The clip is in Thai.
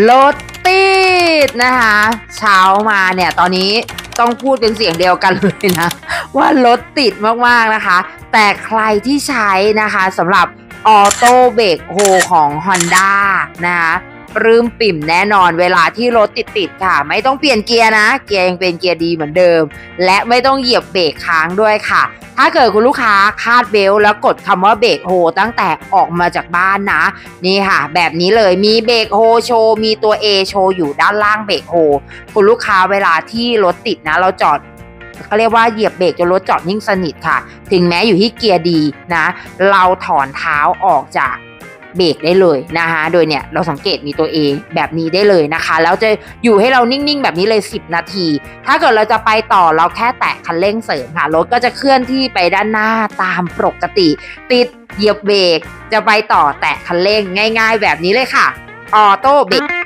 รถติดนะคะเช้ามาเนี่ยตอนนี้ต้องพูดเป็นเสียงเดียวกันเลยนะว่ารถติดมากๆนะคะแต่ใครที่ใช้นะคะสำหรับออโต้เบรกโฮของ Honda นะคะปลื้มปิ่มแน่นอนเวลาที่รถติดค่ะไม่ต้องเปลี่ยนเกียร์นะเกียร์ยังเป็นเกียร์ดีเหมือนเดิมและไม่ต้องเหยียบเบรกค้างด้วยค่ะถ้าเกิดคุณลูกค้าคาดเบลต์แล้วกดคำว่าเบรกโฮตั้งแต่ออกมาจากบ้านนะนี่ค่ะแบบนี้เลยมีเบรกโฮโชว์มีตัว A โชว์อยู่ด้านล่างเบรกโฮคุณลูกค้าเวลาที่รถติดนะเราจอดเขาเรียกว่าเหยียบเบรกจนรถจอดนิ่งสนิทค่ะถึงแม้อยู่ที่เกียร์ดีนะเราถอนเท้าออกจากเบรกได้เลยนะคะโดยเนี่ยเราสังเกตมีตัว A แบบนี้ได้เลยนะคะแล้วจะอยู่ให้เรานิ่งๆแบบนี้เลย10นาทีถ้าเกิดเราจะไปต่อเราแค่แตะคันเร่งเสริมค่ะรถก็จะเคลื่อนที่ไปด้านหน้าตามปกติติดเหยียบเบรกจะไปต่อแตะคันเร่งง่ายๆแบบนี้เลยค่ะออโต้เบรก